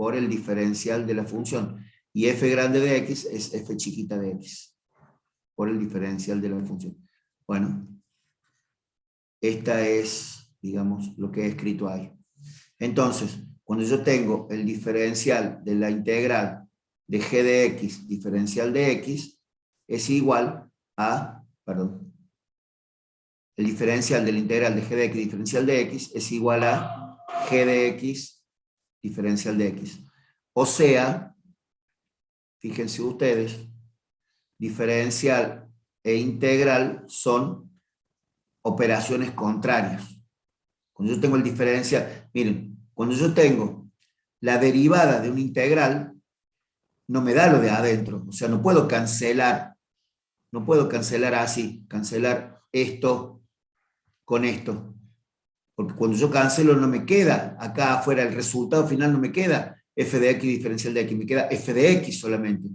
por el diferencial de la función. Y f grande de x es f chiquita de x, por el diferencial de la función. Bueno, esta es, digamos, lo que he escrito ahí. Entonces, cuando yo tengo el diferencial de la integral de g de x, diferencial de x, es igual a, perdón, el diferencial de la integral de g de x, diferencial de x, es igual a g de x, diferencial de x. O sea, fíjense ustedes, diferencial e integral son operaciones contrarias. Cuando yo tengo el diferencial, miren, cuando yo tengo la derivada de una integral, no me da lo de adentro, o sea, no puedo cancelar así, cancelar esto con esto, porque cuando yo cancelo no me queda acá afuera, el resultado final no me queda f de x diferencial de x, me queda f de x solamente,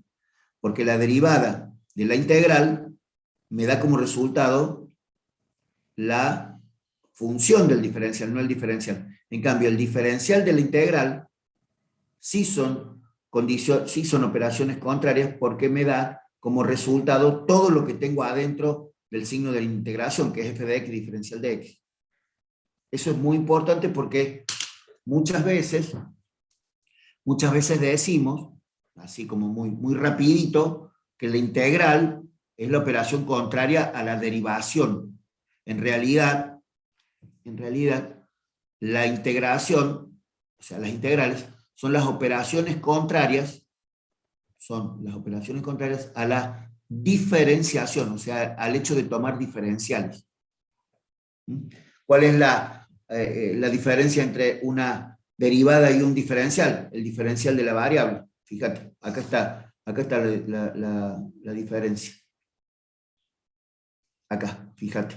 porque la derivada de la integral me da como resultado la función del diferencial, no el diferencial. En cambio, el diferencial de la integral sí son operaciones contrarias porque me da como resultado todo lo que tengo adentro del signo de la integración, que es f de x diferencial de x. Eso es muy importante porque muchas veces decimos, así como muy rapidito, que la integral es la operación contraria a la derivación. En realidad, la integración, o sea, las integrales, son las operaciones contrarias a la diferenciación, o sea, al hecho de tomar diferenciales. ¿Cuál es la diferencia entre una derivada y un diferencial? El diferencial de la variable. Fíjate, acá está la diferencia. Acá, fíjate.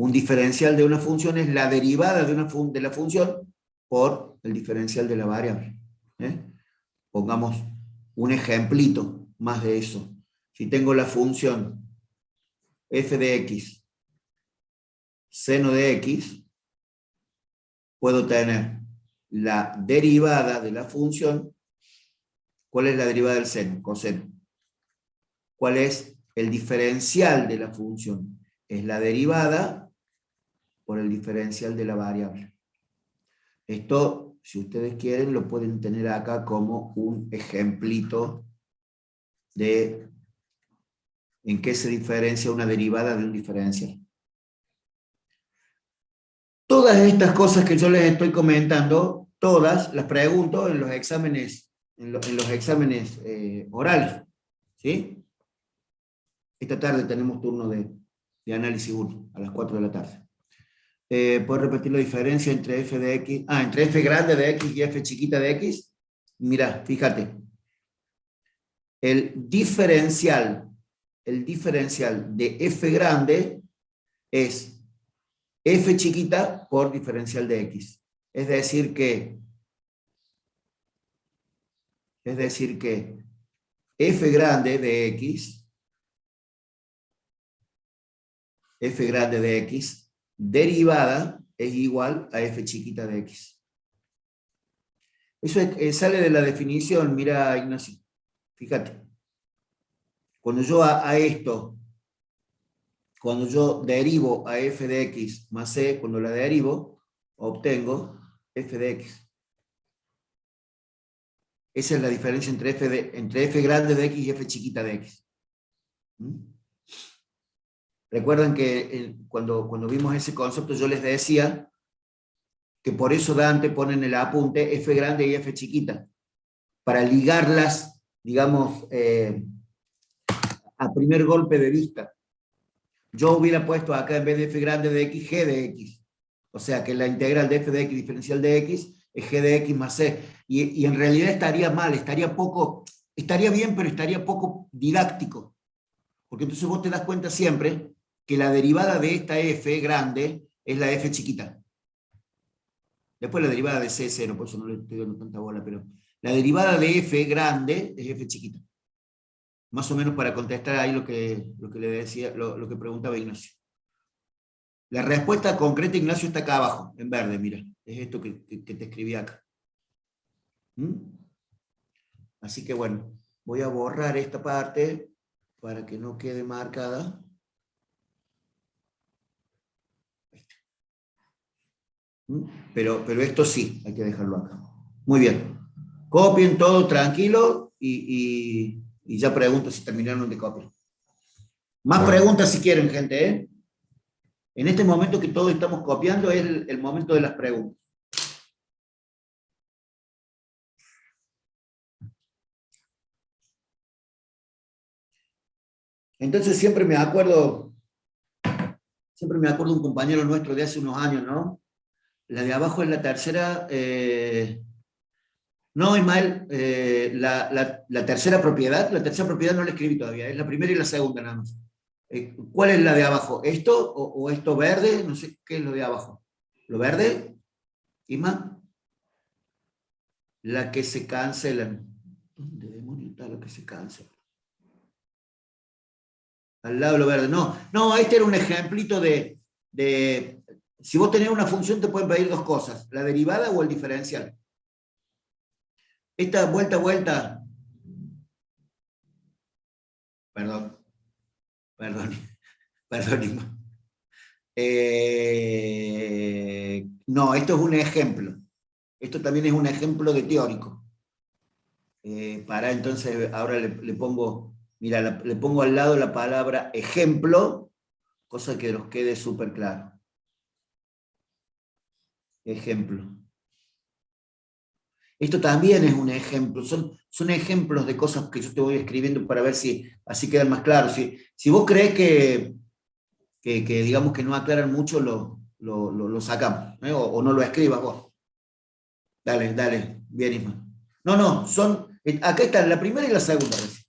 Un diferencial de una función es la derivada de la función por el diferencial de la variable. Pongamos un ejemplito más de eso. Si tengo la función f de x, seno de x, puedo tener la derivada de la función. ¿Cuál es la derivada del seno? Coseno. ¿Cuál es el diferencial de la función? Es la derivada por el diferencial de la variable. Esto, si ustedes quieren, lo pueden tener acá como un ejemplito de en qué se diferencia una derivada de un diferencial. Todas estas cosas que yo les estoy comentando, todas las pregunto en los exámenes, orales. ¿Sí? Esta tarde tenemos turno de análisis 1, a las 4 de la tarde. ¿Puedes repetir la diferencia entre f de x? Entre f grande de x y f chiquita de x. Mira, fíjate. El diferencial de f grande es f chiquita por diferencial de x. Es decir que f grande de x derivada es igual a f chiquita de x. Eso sale de la definición, mira Ignacio, fíjate. Cuando yo cuando yo derivo a f de x más c, cuando la derivo, obtengo f de x. Esa es la diferencia entre f grande de x y f chiquita de x. Recuerdan que cuando vimos ese concepto yo les decía que por eso Dante pone en el apunte f grande y f chiquita, para ligarlas, digamos, a primer golpe de vista. Yo hubiera puesto acá en vez de f grande de x, g de x. O sea que la integral de f de x diferencial de x es g de x más c. Y en realidad estaría mal, estaría bien, pero estaría poco didáctico. Porque entonces vos te das cuenta siempre que la derivada de esta f grande es la f chiquita. Después la derivada de c es 0, por eso no le estoy dando tanta bola, pero la derivada de f grande es f chiquita. Más o menos para contestar ahí lo que le decía, lo que preguntaba Ignacio. La respuesta concreta, Ignacio, está acá abajo, en verde, mira. Es esto que te escribí acá. ¿Mm? Así que bueno, voy a borrar esta parte para que no quede marcada. ¿Mm? Pero esto sí, hay que dejarlo acá. Muy bien. Copien todo tranquilo y ya pregunto si terminaron de copiar. Más Bueno, preguntas si quieren, gente, ¿eh? En este momento que todos estamos copiando es el momento de las preguntas. Entonces siempre me acuerdo de un compañero nuestro de hace unos años, ¿no? La de abajo es la tercera, no, Ismael, la tercera propiedad no la escribí todavía, es la primera y la segunda nada más. ¿Cuál es la de abajo? ¿Esto o esto verde? No sé qué es lo de abajo. ¿Lo verde? Isma, la que se cancela. ¿Dónde demonios está la que se cancela? Al lado de lo verde. No, no, este era un ejemplito de si vos tenés una función te pueden pedir dos cosas, la derivada o el diferencial. Esta vuelta, perdón, perdón, perdón. No, esto es un ejemplo. Esto también es un ejemplo de teórico. Para entonces, ahora le pongo, mira, le pongo al lado la palabra ejemplo, cosa que nos quede súper claro. Ejemplo. Esto también es un ejemplo, son ejemplos de cosas que yo te voy escribiendo para ver si así quedan más claros. Si vos crees que digamos que no aclaran mucho, lo sacamos, ¿eh? O no lo escribas vos. Dale, dale, bien, Isma. No, no, acá están la primera y la segunda vez.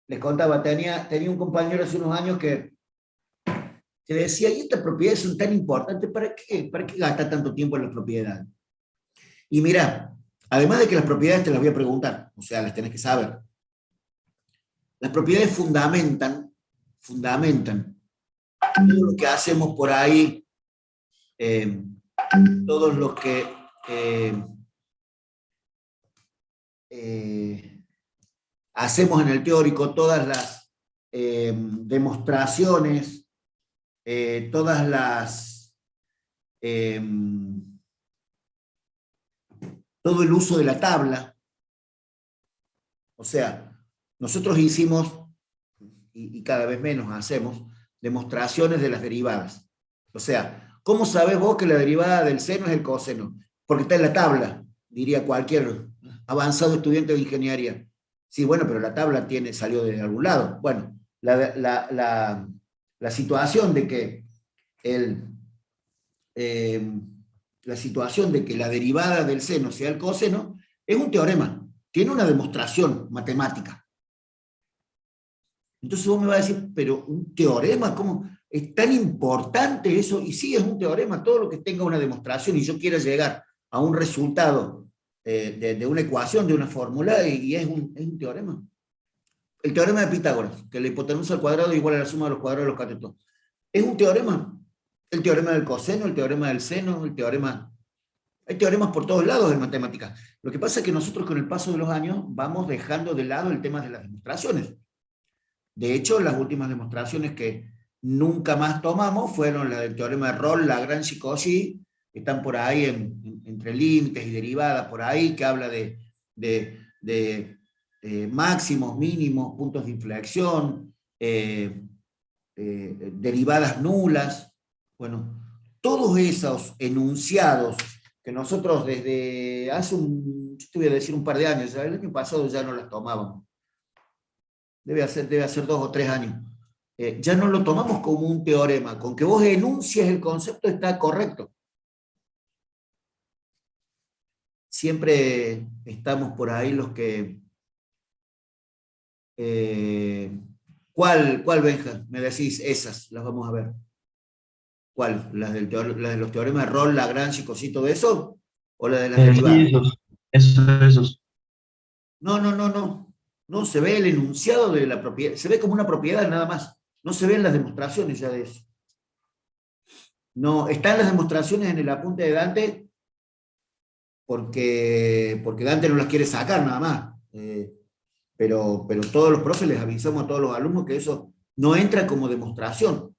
Les contaba, tenía un compañero hace unos años que decía, ¿y estas propiedades son tan importantes? ¿Para qué gasta tanto tiempo en las propiedades? Y mira, además de que las propiedades te las voy a preguntar, o sea, las tenés que saber. Las propiedades fundamentan todo lo que hacemos por ahí, eh, todos los que hacemos en el teórico, todas las demostraciones, todas las todo el uso de la tabla. O sea, nosotros hicimos, y cada vez menos hacemos, demostraciones de las derivadas. O sea, ¿cómo sabes vos que la derivada del seno es el coseno? Porque está en la tabla, diría cualquier avanzado estudiante de ingeniería. Sí, bueno, pero la tabla salió de algún lado. Bueno, la situación de que la situación de que la derivada del seno sea el coseno es un teorema, tiene una demostración matemática. Entonces vos me vas a decir, pero un teorema, ¿cómo es tan importante eso? Y sí, es un teorema, todo lo que tenga una demostración y yo quiera llegar a un resultado de una ecuación, de una fórmula, y es un teorema. El teorema de Pitágoras, que la hipotenusa al cuadrado es igual a la suma de los cuadrados de los catetos. Es un teorema. El teorema del coseno, el teorema del seno, el teorema... Hay teoremas por todos lados en matemáticas. Lo que pasa es que nosotros con el paso de los años vamos dejando de lado el tema de las demostraciones. De hecho, las últimas demostraciones que nunca más tomamos fueron la del teorema de Rolle, Lagrange y Cauchy, que están por ahí entre límites y derivadas, por ahí, que habla de máximos, mínimos, puntos de inflexión, derivadas nulas. Bueno, todos esos enunciados que nosotros desde hace yo te voy a decir un par de años, el año pasado ya no las tomábamos. Debe hacer 2 o 3 años. Ya no lo tomamos como un teorema. Con que vos enuncies el concepto está correcto. Siempre estamos por ahí los que... ¿Cuál, Benja? Me decís, esas, las vamos a ver. ¿Cuál? ¿Las de los teoremas de Rolle, Lagrange y cosito de eso? ¿O la de las sí, derivadas? esos. No, no, no, no. No, se ve el enunciado de la propiedad. Se ve como una propiedad nada más. No se ven las demostraciones ya de eso. No, están las demostraciones en el apunte de Dante porque Dante no las quiere sacar nada más. Pero todos los profes les avisamos a todos los alumnos que eso no entra como demostración.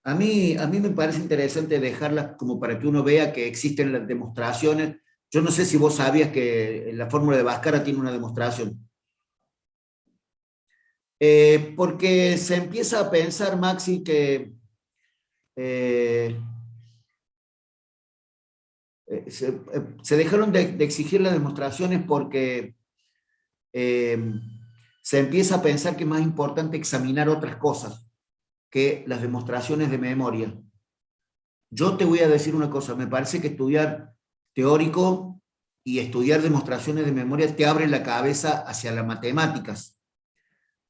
A mí me parece interesante dejarlas como para que uno vea que existen las demostraciones. Yo no sé si vos sabías que la fórmula de Bhaskara tiene una demostración. Porque se empieza a pensar, Maxi, que se dejaron de exigir las demostraciones porque se empieza a pensar que es más importante examinar otras cosas que las demostraciones de memoria. Yo te voy a decir una cosa, me parece que estudiar teórico y estudiar demostraciones de memoria te abre la cabeza hacia las matemáticas.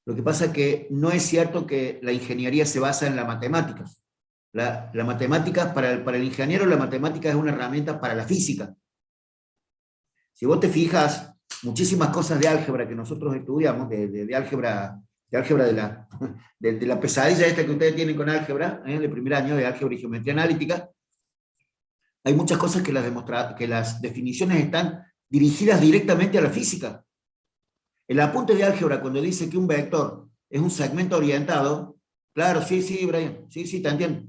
Lo que pasa es que no es cierto que la ingeniería se basa en las matemáticas. La matemática, para el ingeniero, la matemática es una herramienta para la física. Si vos te fijas, muchísimas cosas de álgebra que nosotros estudiamos, de álgebra de la pesadilla esta que ustedes tienen con álgebra, de primer año, de álgebra y geometría analítica, hay muchas cosas que las definiciones están dirigidas directamente a la física. El apunte de álgebra, cuando dice que un vector es un segmento orientado, claro, sí, Brian, sí, te entiendo.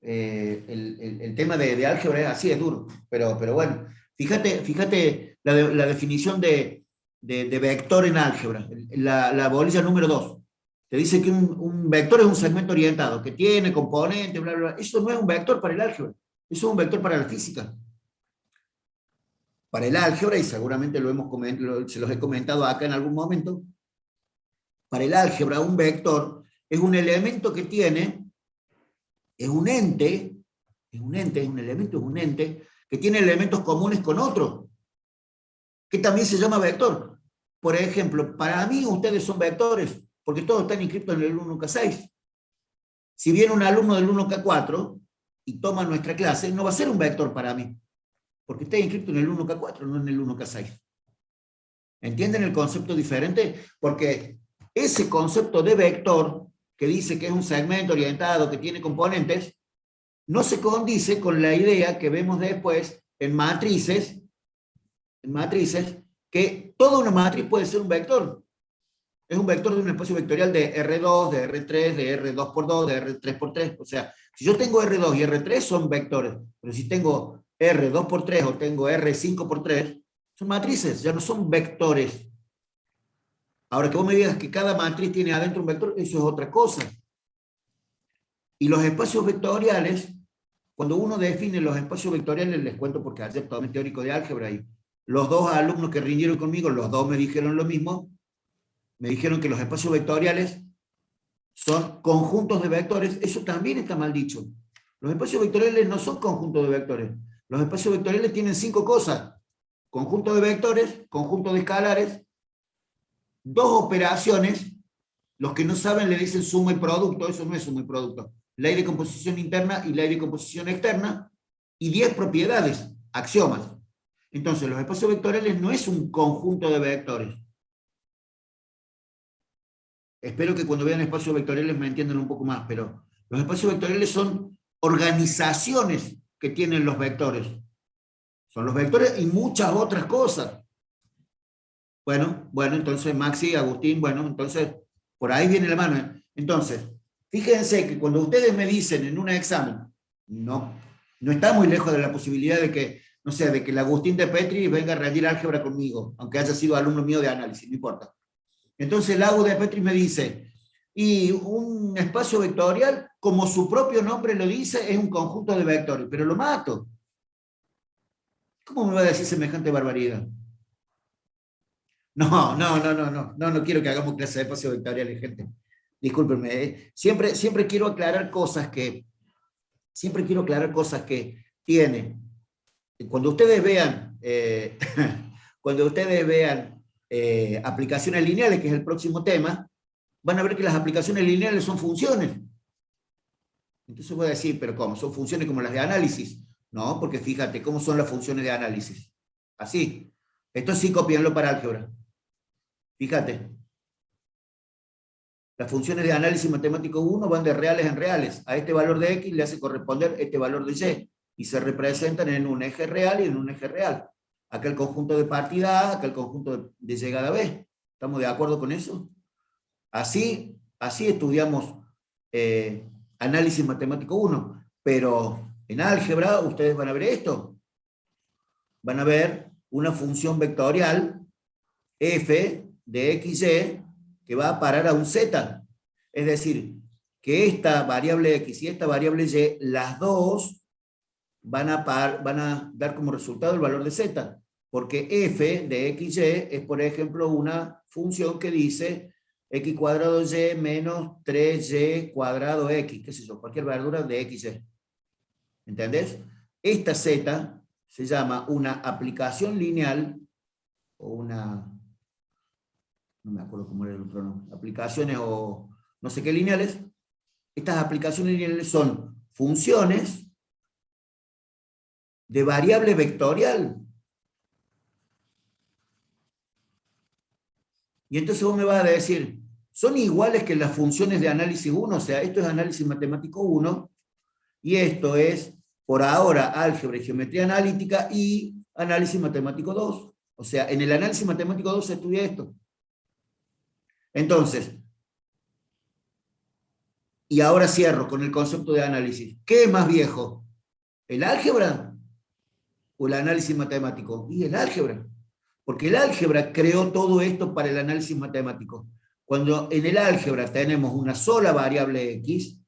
El tema de álgebra es así, es duro, pero bueno, fíjate la definición de vector en álgebra, la bolilla número 2. Te dice que un vector es un segmento orientado, que tiene componentes, bla, bla, bla. Eso no es un vector para el álgebra, eso es un vector para la física. Para el álgebra, y seguramente se los he comentado acá en algún momento, para el álgebra un vector es un elemento que tiene, es un ente que tiene elementos comunes con otro, que también se llama vector. Por ejemplo, para mí ustedes son vectores, porque todos están inscritos en el 1K6. Si viene un alumno del 1K4 y toma nuestra clase, no va a ser un vector para mí, porque está inscrito en el 1K4, no en el 1K6. ¿Entienden el concepto diferente? Porque ese concepto de vector, que dice que es un segmento orientado, que tiene componentes, no se condice con la idea que vemos después en matrices, que toda una matriz puede ser un vector. Es un vector de un espacio vectorial de R2, de R3, de R2×2, de R3×3. O sea, si yo tengo R2 y R3 son vectores, pero si tengo R2×3 o tengo R5×3, son matrices, ya no son vectores. Ahora que vos me digas que cada matriz tiene adentro un vector, eso es otra cosa. Y los espacios vectoriales, cuando uno define los espacios vectoriales, les cuento porque ayer tomé teórico de álgebra y los dos alumnos que rindieron conmigo, los dos me dijeron lo mismo, me dijeron que los espacios vectoriales son conjuntos de vectores. Eso también está mal dicho. Los espacios vectoriales no son conjuntos de vectores. Los espacios vectoriales tienen 5 cosas: conjunto de vectores, conjunto de escalares, 2 operaciones. Los que no saben le dicen suma y producto. Eso no es suma y producto. Ley de composición interna y ley de composición externa, y 10 propiedades, axiomas. Entonces, los espacios vectoriales no es un conjunto de vectores. Espero que cuando vean espacios vectoriales me entiendan un poco más, pero los espacios vectoriales son organizaciones que tienen los vectores. Son los vectores y muchas otras cosas. Bueno, entonces Maxi, Agustín, entonces por ahí viene la mano. Entonces, fíjense que cuando ustedes me dicen en un examen, no está muy lejos de la posibilidad de que, no sé, de que el Agustín de Petri venga a rendir álgebra conmigo, aunque haya sido alumno mío de análisis, no importa. Entonces el Agus de Petri me dice, y un espacio vectorial, como su propio nombre lo dice, es un conjunto de vectores, pero lo mato. ¿Cómo me va a decir semejante barbaridad? No quiero que hagamos clase de espacios vectoriales, gente. Discúlpenme. Siempre quiero aclarar cosas que tiene. Cuando ustedes vean aplicaciones lineales, que es el próximo tema, van a ver que las aplicaciones lineales son funciones. Entonces voy a decir, ¿pero cómo? ¿Son funciones como las de análisis? No, porque fíjate cómo son las funciones de análisis. Así. Esto sí, cópienlo para álgebra. Fíjate. Las funciones de análisis matemático 1 van de reales en reales. A este valor de x le hace corresponder este valor de y. Y se representan en un eje real y en un eje real. Acá el conjunto de partida A, acá el conjunto de llegada B. ¿Estamos de acuerdo con eso? Así estudiamos análisis matemático 1. Pero en álgebra ustedes van a ver esto. Van a ver una función vectorial f de xy que va a parar a un z. Es decir, que esta variable x y esta variable y, las dos van a dar como resultado el valor de z. Porque f de xy es, por ejemplo, una función que dice x cuadrado y menos 3y cuadrado x, qué sé yo, cualquier verdura de xy. ¿Entendés? Esta z se llama una aplicación lineal, o una, no me acuerdo cómo era el otro nombre, aplicaciones o no sé qué lineales. Estas aplicaciones lineales son funciones de variable vectorial. Y entonces vos me vas a decir, son iguales que las funciones de análisis 1, o sea, esto es análisis matemático 1, y esto es, por ahora, álgebra y geometría analítica y análisis matemático 2. O sea, en el análisis matemático 2 se estudia esto. Entonces, y ahora cierro con el concepto de análisis. ¿Qué es más viejo? ¿El álgebra o el análisis matemático? Y el álgebra. Porque el álgebra creó todo esto para el análisis matemático. Cuando en el álgebra tenemos una sola variable x,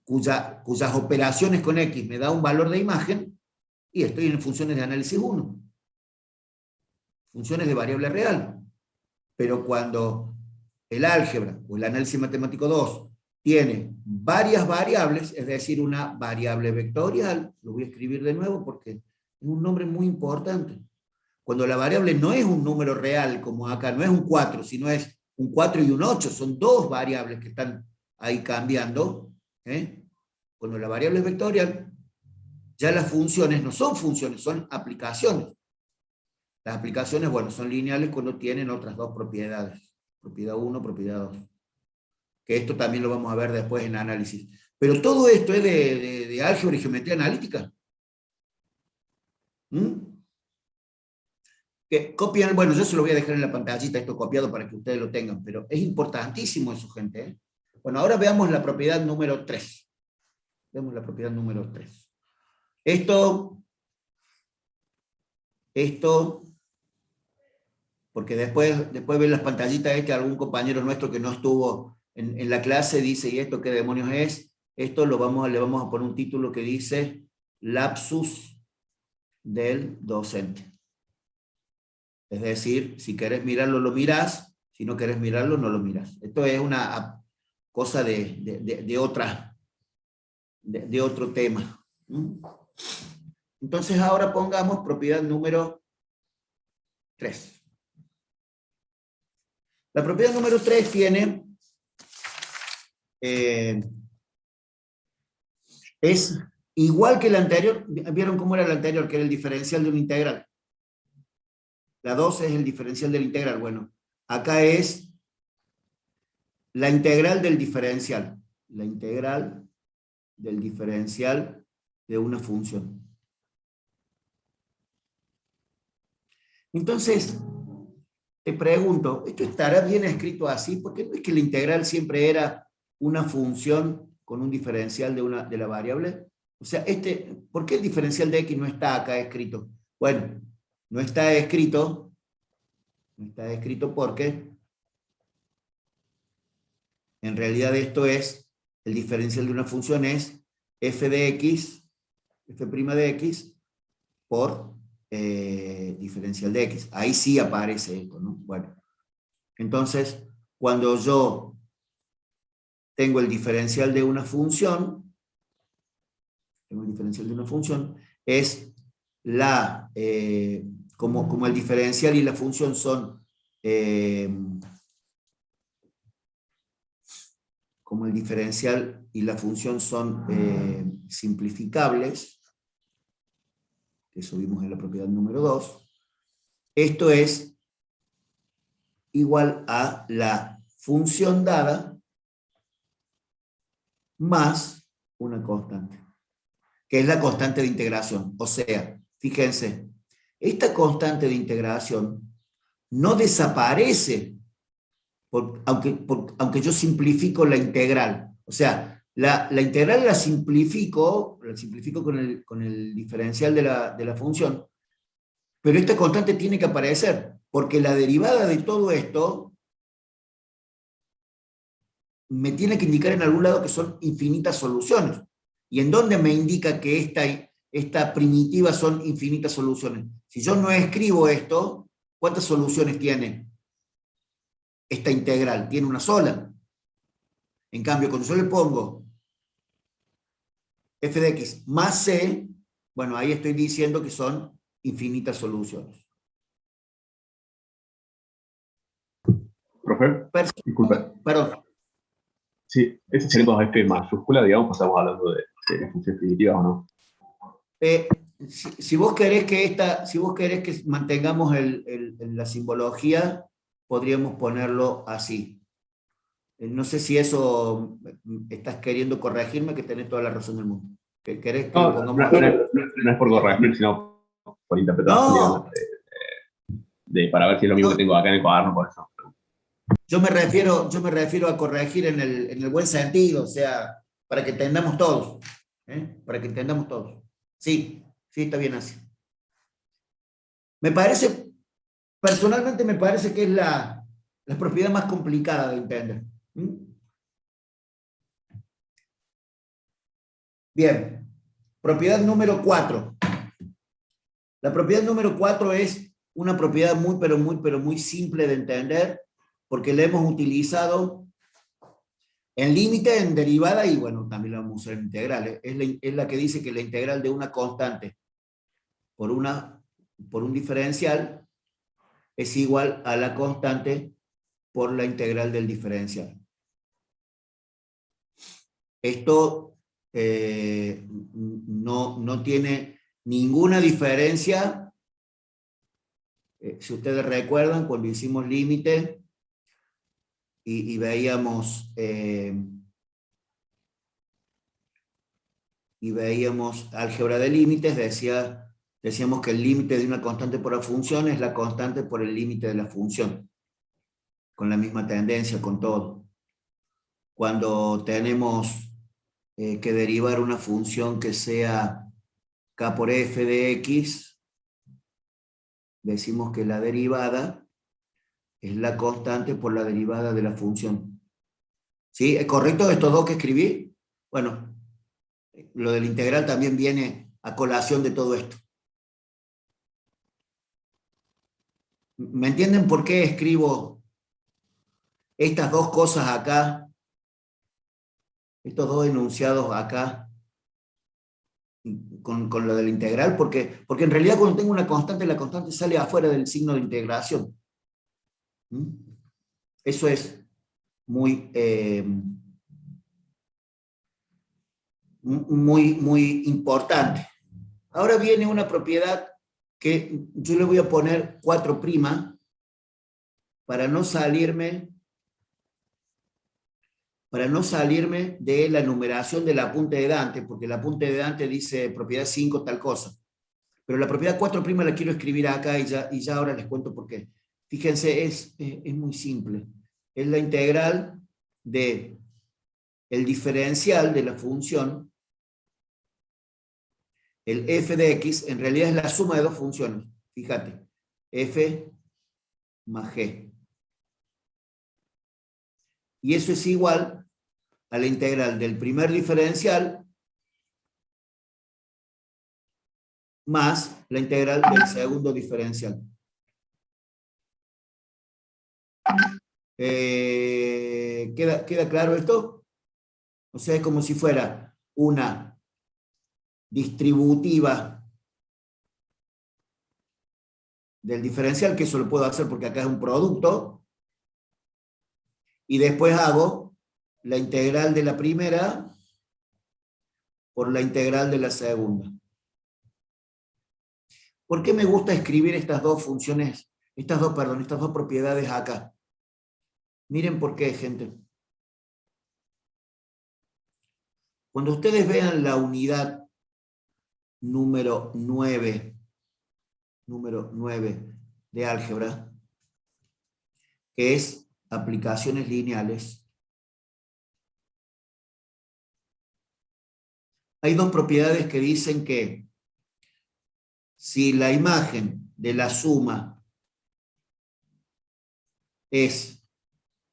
cuyas operaciones con x me da un valor de imagen, y estoy en funciones de análisis 1. Funciones de variable real. Pero cuando el álgebra o el análisis matemático 2 tiene varias variables, es decir, una variable vectorial, lo voy a escribir de nuevo porque es un nombre muy importante. Cuando la variable no es un número real, como acá, no es un 4, sino es un 4 y un 8, son dos variables que están ahí cambiando. Cuando la variable es vectorial, ya las funciones no son funciones, son aplicaciones. Las aplicaciones, bueno, son lineales cuando tienen otras dos propiedades. Propiedad 1, propiedad 2. Que esto también lo vamos a ver después en análisis. Pero todo esto es de álgebra y geometría analítica. Que copian, bueno, yo se lo voy a dejar en la pantallita esto copiado para que ustedes lo tengan, pero es importantísimo eso, gente. Bueno, ahora veamos la propiedad número 3. Vemos la propiedad número 3. Esto, porque después ven las pantallitas algún compañero nuestro que no estuvo en la clase dice, ¿y esto qué demonios es? Esto le vamos a poner un título que dice lapsus del docente. Es decir, si querés mirarlo, lo mirás, si no querés mirarlo, no lo mirás. Esto es una cosa de otro tema. Entonces ahora pongamos propiedad número 3. La propiedad número 3 tiene, es igual que la anterior. ¿Vieron cómo era la anterior? Que era el diferencial de una integral. La 2 es el diferencial del integral. Bueno, acá es la integral del diferencial. La integral del diferencial de una función. Entonces, te pregunto, ¿esto estará bien escrito así? Porque no es que la integral siempre era una función con un diferencial de la variable. O sea, ¿por qué el diferencial de x no está acá escrito? Bueno, no está escrito porque en realidad esto es, el diferencial de una función es f de x, f' de x, por diferencial de x. Ahí sí aparece esto, ¿no? Bueno, entonces, cuando yo tengo el diferencial de una función, es la, como el diferencial y la función son, como el diferencial y la función son simplificables, que eso vimos en la propiedad número 2, esto es igual a la función dada más una constante, que es la constante de integración. O sea, fíjense, esta constante de integración no desaparece aunque yo simplifico la integral. O sea, la integral la simplifico con el diferencial de la función, pero esta constante tiene que aparecer, porque la derivada de todo esto me tiene que indicar en algún lado que son infinitas soluciones. ¿Y en dónde me indica que esta primitiva son infinitas soluciones? Si yo no escribo esto, ¿cuántas soluciones tiene esta integral? Tiene una sola. En cambio, cuando yo le pongo f de x más c, bueno, ahí estoy diciendo que son infinitas soluciones. Profe, disculpe. Perdón. Sí, ese sería dos F mayúscula, digamos, pues estamos hablando de funciones primitivas, ¿o no? Si vos querés que mantengamos la simbología, podríamos ponerlo así. No sé si eso estás queriendo corregirme, que tenés toda la razón del mundo. ¿Querés que lo pongamos así? No es por corregir, sino por interpretación, No, digamos, para ver si es lo mismo que tengo acá en el cuaderno, por eso. yo me refiero a corregir en el buen sentido, o sea, para que entendamos todos. Para que entendamos todos. Sí, está bien así. Personalmente me parece que es la propiedad más complicada de entender. Bien, propiedad número 4. La propiedad número 4 es una propiedad pero muy simple de entender, porque la hemos utilizado en límite, en derivada, y bueno, también la vamos a usar en integral. Es la que dice que la integral de una constante por un diferencial es igual a la constante por la integral del diferencial. Esto no tiene ninguna diferencia. Si ustedes recuerdan, cuando hicimos límite y veíamos álgebra de límites, decíamos que el límite de una constante por la función es la constante por el límite de la función, con la misma tendencia, con todo. Cuando tenemos que derivar una función que sea k por f de x, decimos que la derivada es la constante por la derivada de la función. ¿Sí? ¿Es correcto estos dos que escribí? Bueno, lo del integral también viene a colación de todo esto. ¿Me entienden por qué escribo estas dos cosas acá? Estos dos enunciados acá con lo del integral, porque en realidad cuando tengo una constante, la constante sale afuera del signo de integración. Eso es muy importante. Ahora viene una propiedad que yo le voy a poner 4' para no salirme de la numeración del apunte de Dante, porque el apunte de Dante dice propiedad 5 tal cosa. Pero la propiedad 4' la quiero escribir acá y ya ahora les cuento por qué. Fíjense, es muy simple. Es la integral de el diferencial de la función, el f de x, en realidad es la suma de dos funciones. Fíjate, f más g. Y eso es igual a la integral del primer diferencial más la integral del segundo diferencial. ¿Queda claro esto? O sea, es como si fuera una distributiva del diferencial, que eso lo puedo hacer porque acá es un producto, y después hago la integral de la primera por la integral de la segunda. ¿Por qué me gusta escribir estas dos funciones, estas dos propiedades acá? Miren por qué, gente. Cuando ustedes vean la unidad número 9 de álgebra, que es aplicaciones lineales, hay dos propiedades que dicen que si la imagen de la suma es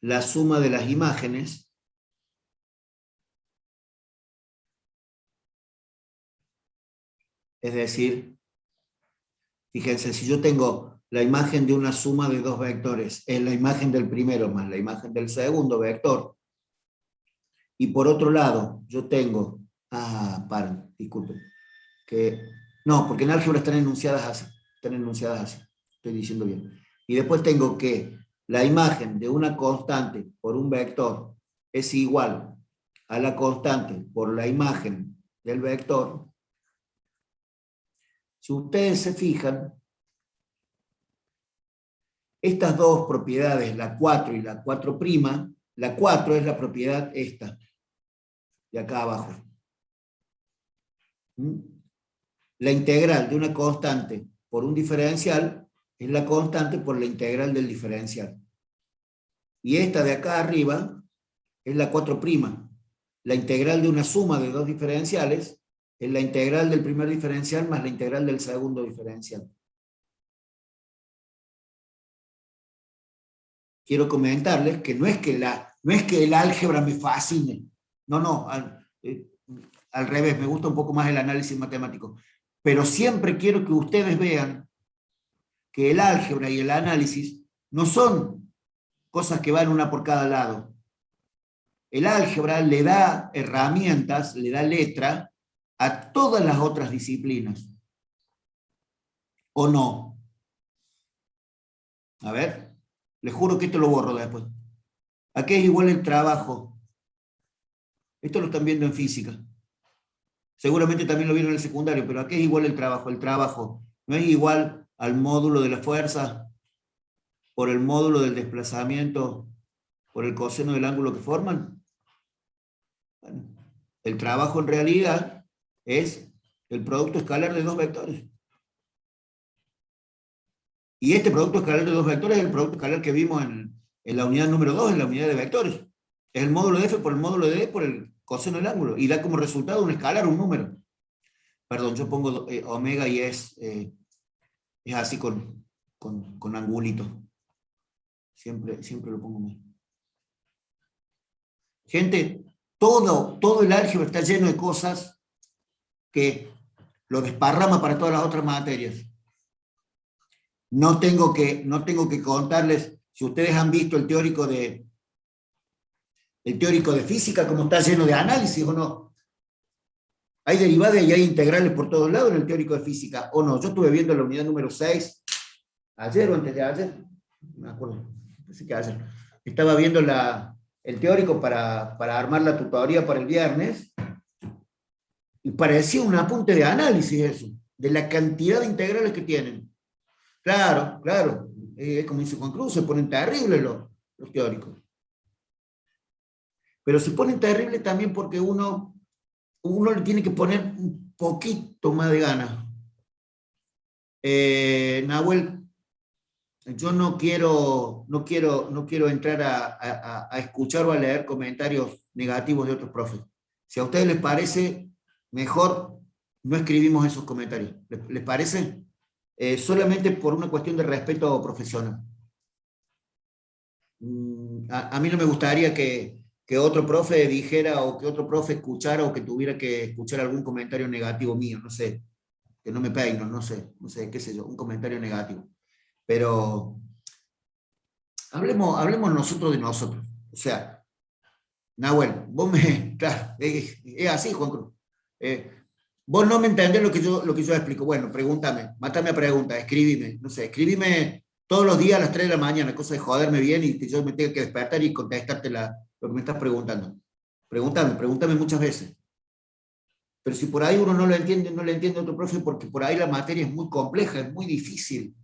la suma de las imágenes, es decir, fíjense, si yo tengo la imagen de una suma de dos vectores, es la imagen del primero más la imagen del segundo vector, y por otro lado, yo tengo, disculpen, no, porque en álgebra están enunciadas así, estoy diciendo bien. Y después tengo que la imagen de una constante por un vector es igual a la constante por la imagen del vector. Si ustedes se fijan, estas dos propiedades, la 4 y la 4', la 4 es la propiedad esta, de acá abajo. La integral de una constante por un diferencial es la constante por la integral del diferencial. Y esta de acá arriba es la 4'. La integral de una suma de dos diferenciales es la integral del primer diferencial más la integral del segundo diferencial. Quiero comentarles que no es que el álgebra me fascine. No, al revés, me gusta un poco más el análisis matemático. Pero siempre quiero que ustedes vean que el álgebra y el análisis no son cosas que van una por cada lado. El álgebra le da herramientas, le da letra a todas las otras disciplinas. ¿O no? A ver, les juro que esto lo borro después. ¿A qué es igual el trabajo? Esto lo están viendo en física. Seguramente también lo vieron en el secundario, pero ¿a qué es igual el trabajo? El trabajo no es igual al módulo de la fuerza por el módulo del desplazamiento por el coseno del ángulo que forman. Bueno, el trabajo en realidad es el producto escalar de dos vectores. Y este producto escalar de dos vectores es el producto escalar que vimos en la unidad número 2, en la unidad de vectores. Es el módulo de f por el módulo de e por el coseno del ángulo. Y da como resultado un escalar, un número. Perdón, yo pongo omega y es así con angulito. Siempre lo pongo mal. Gente, todo el álgebra está lleno de cosas que lo desparrama para todas las otras materias. No tengo que contarles, si ustedes han visto el teórico de física, como está lleno de análisis o no. Hay derivadas y hay integrales por todos lados en el teórico de física, o no. Yo estuve viendo la unidad número 6, ayer o antes de ayer, no me acuerdo, pensé que ayer. Estaba viendo el teórico para armar la tutoría para el viernes, y parecía un apunte de análisis eso, de la cantidad de integrales que tienen. Claro, como dice Juan Cruz, se ponen terribles los teóricos. Pero se ponen terribles también porque uno le tiene que poner un poquito más de ganas. Nahuel, yo no quiero entrar a escuchar o a leer comentarios negativos de otros profes. Si a ustedes les parece, mejor no escribimos esos comentarios. ¿Les parece? Solamente por una cuestión de respeto profesional. A mí no me gustaría que otro profe dijera, o que otro profe escuchara, o que tuviera que escuchar algún comentario negativo mío, no sé, que no me peino, no sé, qué sé yo, un comentario negativo. Pero hablemos nosotros de nosotros. O sea, Nahuel, claro, es así, Juan Cruz. Vos no me entendés lo que yo explico. Bueno, pregúntame, mátame a preguntas, escríbime, no sé, escríbime todos los días a las 3 de la mañana, cosa de joderme bien y que yo me tenga que despertar y contestarte lo que me estás preguntando. Pregúntame muchas veces. Pero si por ahí uno no le entiende a otro profe, porque por ahí la materia es muy compleja, es muy difícil.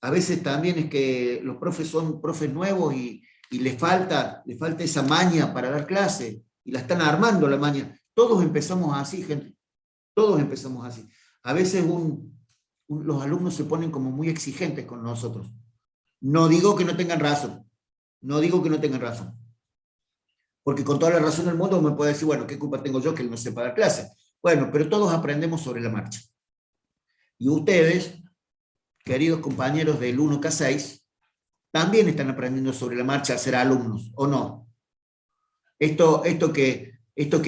a veces también es que los profes son profes nuevos y les falta esa maña para dar clase, y la están armando la maña. Todos empezamos así, gente, todos empezamos así. A veces los alumnos se ponen como muy exigentes con nosotros. No digo que no tengan razón, no digo que no tengan razón, porque con toda la razón del mundo me puede decir, bueno, ¿qué culpa tengo yo que él no sepa dar clase? Bueno, pero todos aprendemos sobre la marcha. Y ustedes, queridos compañeros del 1K6, también están aprendiendo sobre la marcha a ser alumnos, ¿o no? Esto que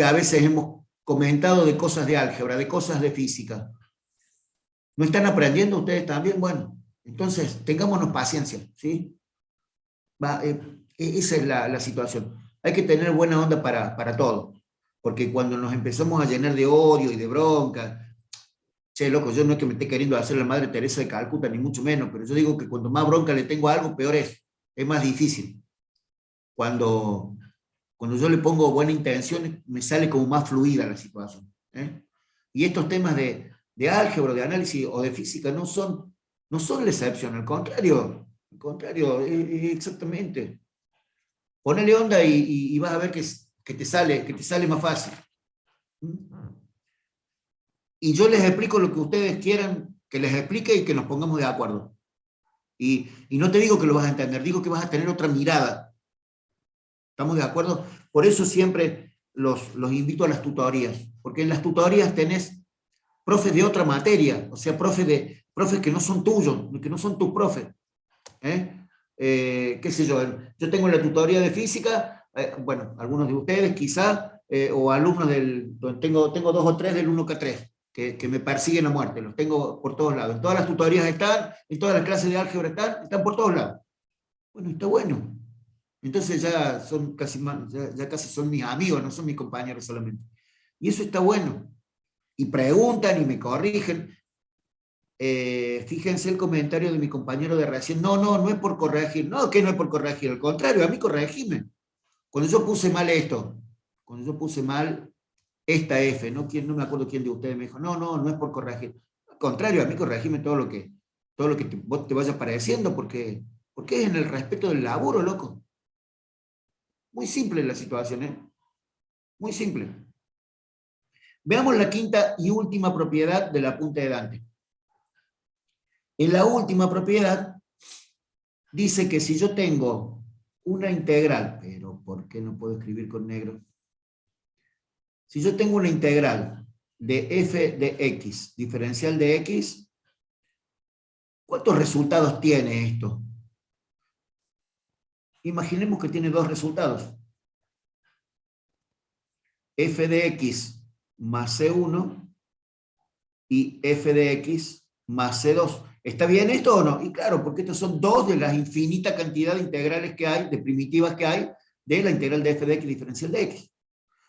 a veces hemos comentado de cosas de álgebra, de cosas de física, ¿no están aprendiendo ustedes también? Bueno, entonces tengámonos paciencia, ¿sí? Esa es la situación. Hay que tener buena onda para todo, porque cuando nos empezamos a llenar de odio y de bronca, che, loco, yo no es que me esté queriendo hacer la Madre Teresa de Calcuta, ni mucho menos, pero yo digo que cuando más bronca le tengo a algo, peor es más difícil. Cuando yo le pongo buena intención, me sale como más fluida la situación. Y estos temas de álgebra, de análisis o de física no son la excepción, al contrario, exactamente. Ponele onda y vas a ver que te sale más fácil. Y yo les explico lo que ustedes quieran que les explique y que nos pongamos de acuerdo. Y no te digo que lo vas a entender, digo que vas a tener otra mirada. ¿Estamos de acuerdo? Por eso siempre los invito a las tutorías, porque en las tutorías tenés profes de otra materia, o sea, profes que no son tuyos, que no son tus profes. Qué sé yo tengo la tutoría de física, bueno, algunos de ustedes quizá, o alumnos tengo 2 o 3 del 1K3, que me persiguen a muerte, los tengo por todos lados. En todas las tutorías están, en todas las clases de álgebra están por todos lados. Bueno, está bueno. Entonces ya son ya casi son mis amigos, no son mis compañeros solamente. Y eso está bueno. Y preguntan y me corrigen. Fíjense el comentario de mi compañero de recién. No es por corregir. No, que no es por corregir. Al contrario, a mí corregime. Cuando yo puse mal cuando yo puse mal esta F, no me acuerdo quién de ustedes me dijo, no es por corregir. Al contrario, a mí corregime todo lo que vos te vaya pareciendo, porque es en el respeto del laburo, loco. Muy simple la situación, muy simple. Veamos la quinta y última propiedad de la punta de Dante. En la última propiedad dice que si yo tengo una integral, pero ¿por qué no puedo escribir con negro? Si yo tengo una integral de f de x, diferencial de x, ¿cuántos resultados tiene esto? Imaginemos que tiene 2 resultados. F de x más C1 y f de x más C2. ¿Está bien esto o no? Y claro, porque estos son 2 de la infinita cantidad de integrales que hay, de primitivas que hay, de la integral de f de x diferencial de x.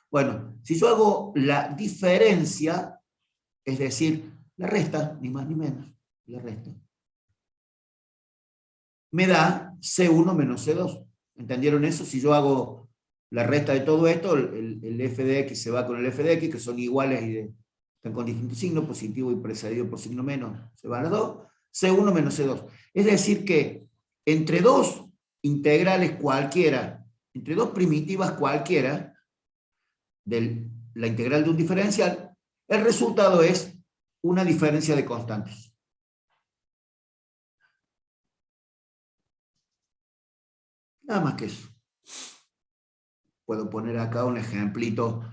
Bueno, si yo hago la diferencia, es decir, la resta, ni más ni menos, la resta, me da C1 menos C2. ¿Entendieron eso? Si yo hago la resta de todo esto, el f de x se va con el f de x, que son iguales y están con distintos signos, positivo y precedido por signo menos, se van los dos, C1 menos C2. Es decir que entre 2 integrales cualquiera, entre 2 primitivas cualquiera, de la integral de un diferencial, el resultado es una diferencia de constantes. Nada más que eso. Puedo poner acá un ejemplito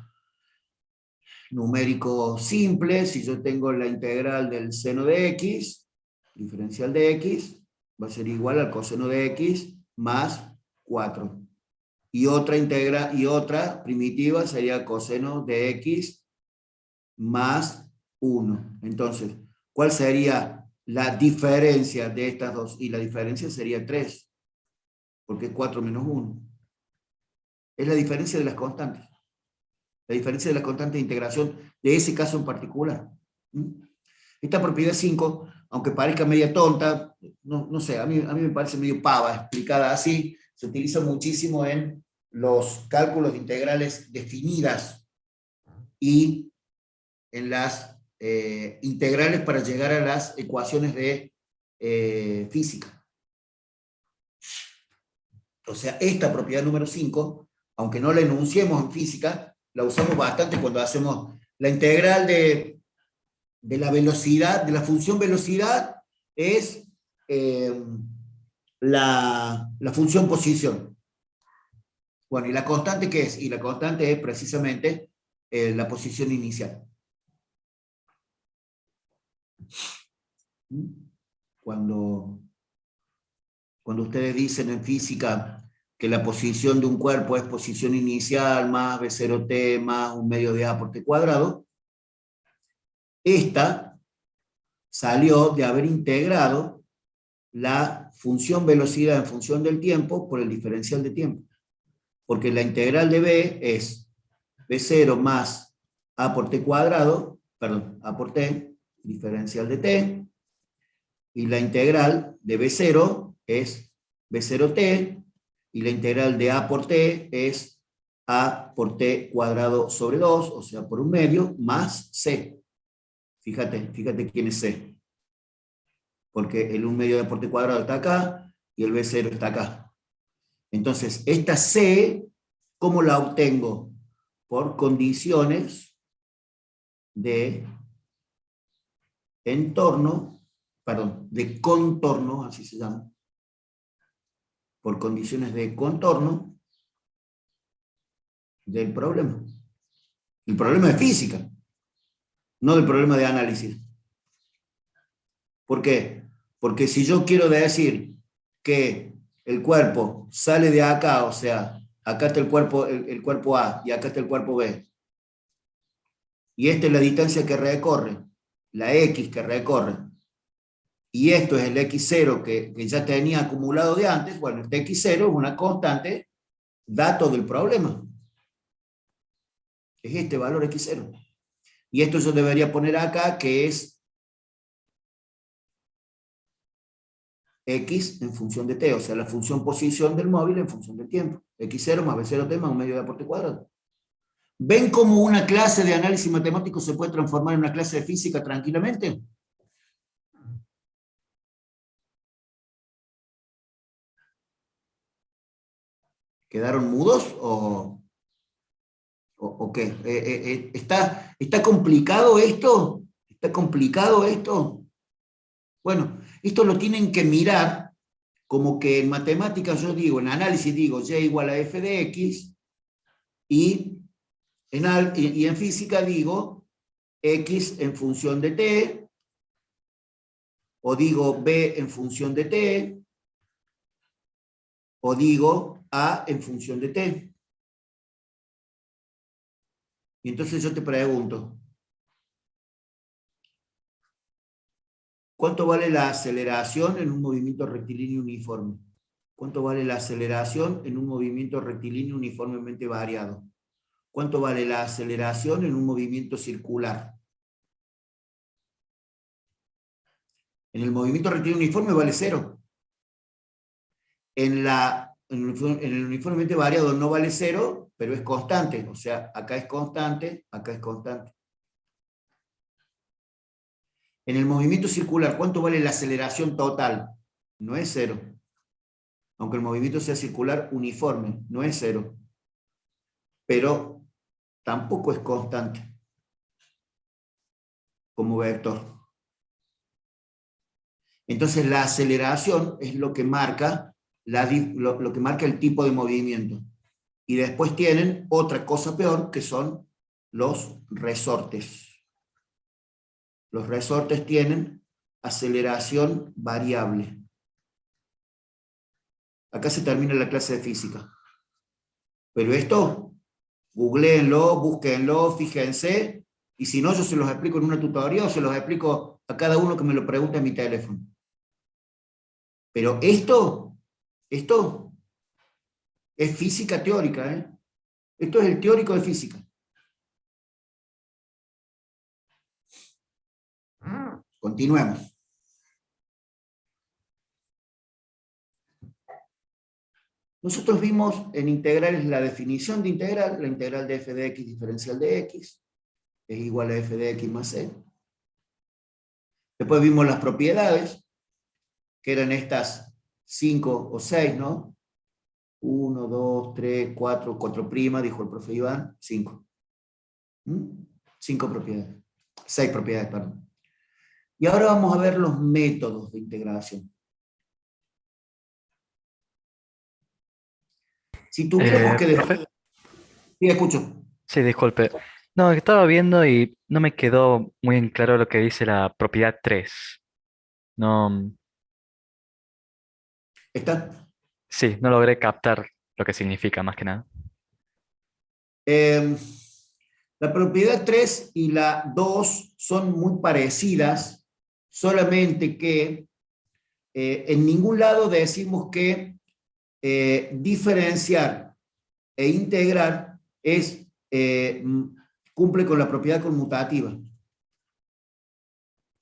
numérico simple. Si yo tengo la integral del seno de x, diferencial de x, va a ser igual al coseno de x más 4. Y otra primitiva sería coseno de x más 1. Entonces, ¿cuál sería la diferencia de estas dos? Y la diferencia sería 3, porque es 4 menos 1. Es la diferencia de las constantes. La diferencia de las constantes de integración de ese caso en particular. Esta propiedad 5, aunque parezca media tonta, no sé, a mí me parece medio pava explicada así, se utiliza muchísimo en los cálculos de integrales definidas y en las integrales para llegar a las ecuaciones de física. O sea, esta propiedad número 5, aunque no la enunciemos en física, la usamos bastante cuando hacemos la integral de la velocidad, de la función velocidad, es la función posición. Bueno, ¿y la constante qué es? Y la constante es precisamente la posición inicial. Cuando ustedes dicen en física que la posición de un cuerpo es posición inicial más B0T más un medio de A por T cuadrado, esta salió de haber integrado la función velocidad en función del tiempo por el diferencial de tiempo. Porque la integral de B es B0 más A por T cuadrado, perdón, A por T, diferencial de T, y la integral de B0 es B0T, y la integral de A por T es A por T cuadrado sobre 2, o sea, por un medio, más C. Fíjate quién es C. Porque el 1 medio de A por T cuadrado está acá, y el B0 está acá. Entonces, esta C, ¿cómo la obtengo? Por condiciones de entorno, perdón, de contorno, así se llama, por condiciones de contorno del problema. El problema de física, no del problema de análisis. ¿Por qué? Porque si yo quiero decir que el cuerpo sale de acá, o sea, acá está el cuerpo A y acá está el cuerpo B, y esta es la distancia que recorre, la X que recorre, y esto es el X0 que ya tenía acumulado de antes, bueno, este X0 es una constante dato del problema. Es este valor X0. Y esto yo debería poner acá, que es X en función de T, o sea, la función posición del móvil en función del tiempo. X0 más B0T más un medio de A por T cuadrado. ¿Ven cómo una clase de análisis matemático se puede transformar en una clase de física tranquilamente? ¿Quedaron mudos o qué? ¿Está complicado esto? ¿Está complicado esto? Bueno, esto lo tienen que mirar como que en matemáticas yo digo, en análisis digo y igual a f de x, y en física digo x en función de t, o digo b en función de t, o digo a en función de t. Y entonces yo te pregunto, ¿cuánto vale la aceleración en un movimiento rectilíneo uniforme? ¿Cuánto vale la aceleración en un movimiento rectilíneo uniformemente variado? ¿Cuánto vale la aceleración en un movimiento circular? En el movimiento rectilíneo uniforme vale 0. En el uniformemente variado no vale 0, pero es constante. O sea, acá es constante, acá es constante. En el movimiento circular, ¿cuánto vale la aceleración total? No es 0. Aunque el movimiento sea circular uniforme, no es 0. Pero tampoco es constante como vector. Entonces la aceleración es lo que marca, lo que marca el tipo de movimiento. Y después tienen otra cosa peor, que son los resortes. Los resortes tienen aceleración variable. Acá se termina la clase de física. Pero esto, googleenlo, búsquenlo, fíjense, y si no, yo se los explico en una tutoría o se los explico a cada uno que me lo pregunte en mi teléfono. Pero esto es física teórica, ¿eh? Esto es el teórico de física. Continuemos. Nosotros vimos en integrales la definición de integral, la integral de f de x diferencial de x, es igual a f de x más c. Después vimos las propiedades, que eran estas 5 o 6, ¿no? 1, 2, 3, 4, 4 prima, dijo el profe Iván, 5. 5 propiedades, 6 propiedades, perdón. Y ahora vamos a ver los métodos de integración. Si tuviéramos que... Profe, Sí, escucho. sí, disculpe. No, estaba viendo y no me quedó muy en claro lo que dice la propiedad 3. No, ¿Está? sí, no logré captar lo que significa más que nada. Eh, la propiedad 3 y la 2 son muy parecidas, solamente que en ningún lado decimos que diferenciar e integrar cumple con la propiedad conmutativa.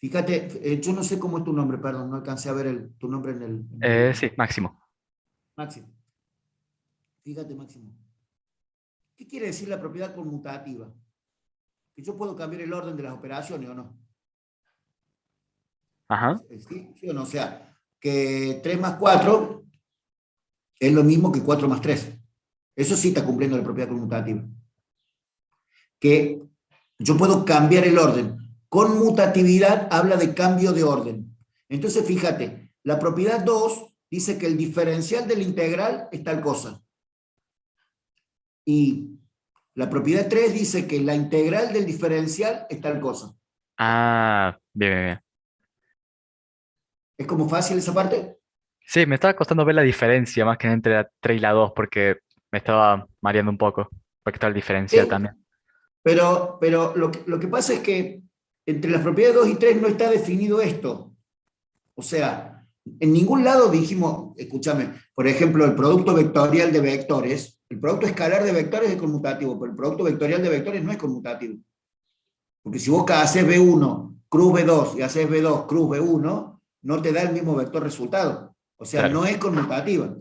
Fíjate, yo no sé cómo es tu nombre, perdón, no alcancé a ver tu nombre en el... Sí, Máximo. Máximo. Fíjate, Máximo. ¿Qué quiere decir la propiedad conmutativa? Que yo puedo cambiar el orden de las operaciones, ¿o no? Ajá. ¿Sí? ¿Sí o no? O sea, que 3 más 4 es lo mismo que 4 más 3. Eso sí está cumpliendo la propiedad conmutativa. Que yo puedo cambiar el orden. Conmutatividad habla de cambio de orden. Entonces, fíjate, la propiedad 2 dice que el diferencial de la integral es tal cosa. Y la propiedad 3 dice que la integral del diferencial es tal cosa. Ah, bien, bien, bien. ¿Es como fácil esa parte? Sí, me estaba costando ver la diferencia más que entre la 3 y la 2 porque me estaba mareando un poco. Porque está el diferencial Sí, también. pero lo que pasa es que entre las propiedades 2 y 3 no está definido esto. O sea, en ningún lado dijimos, escúchame, por ejemplo, el producto vectorial de vectores, el producto escalar de vectores es conmutativo, pero el producto vectorial de vectores no es conmutativo. Porque si vos haces B1, cruz B2 y haces B2, cruz B1, no te da el mismo vector resultado. O sea, Claro. no es conmutativa.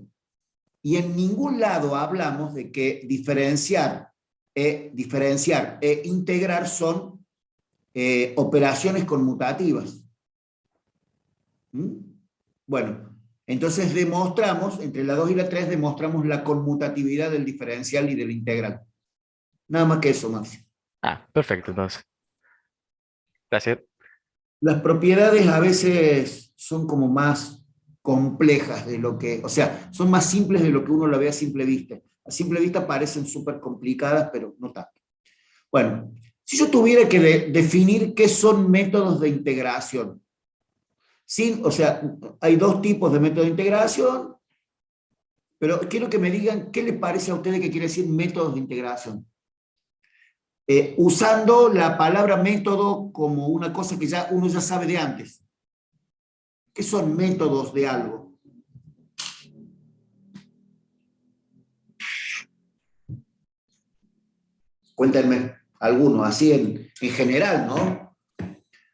Y en ningún lado hablamos de que diferenciar e integrar son operaciones conmutativas. ¿Mm? Bueno, entonces demostramos, entre la 2 y la 3, demostramos la conmutatividad del diferencial y del integral. Nada más que eso, Maxi. Ah, perfecto, entonces. Gracias. Las propiedades a veces son como más complejas de lo que, o sea, son más simples de lo que uno lo ve a simple vista. A simple vista parecen súper complicadas, pero no tanto. Bueno, si yo tuviera que definir qué son métodos de integración, sí, o sea, hay dos tipos de métodos de integración, pero quiero que me digan qué les parece a ustedes que quiere decir métodos de integración. Usando la palabra método como una cosa que ya uno ya sabe de antes. ¿Qué son métodos de algo? Cuéntenme algunos, así en general, ¿no?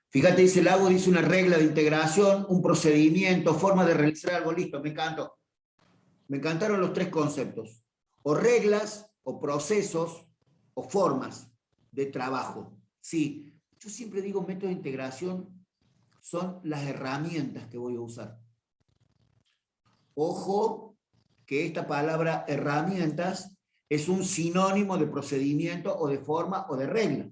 Fíjate, dice Lago, dice una regla de integración, un procedimiento, forma de realizar algo, listo, me encantó. Me encantaron los tres conceptos. O reglas, o procesos, o formas de trabajo. Sí, yo siempre digo método de integración son las herramientas que voy a usar. Ojo que esta palabra herramientas es un sinónimo de procedimiento o de forma o de regla.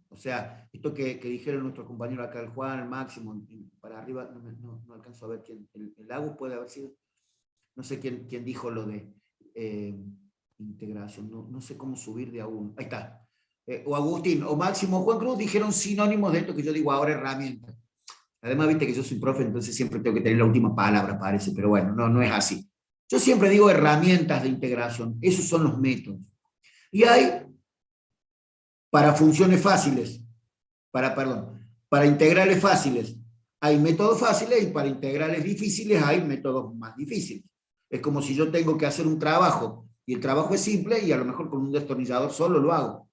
O sea, esto que dijeron nuestros compañeros acá, el Juan, el Máximo, para arriba, no alcanzo a ver quién, el Agus puede haber sido, no sé quién dijo lo de integración, no sé cómo subir de a uno. Ahí está. O Agustín, o Máximo, o Juan Cruz dijeron sinónimos de esto que yo digo ahora, herramientas. Además, viste que yo soy profe, entonces siempre tengo que tener la última palabra, parece, pero bueno, no es así. Yo siempre digo herramientas de integración, esos son los métodos. Y hay para funciones fáciles, para integrales fáciles, hay métodos fáciles y para integrales difíciles hay métodos más difíciles. Es como si yo tengo que hacer un trabajo y el trabajo es simple y a lo mejor con un destornillador solo lo hago.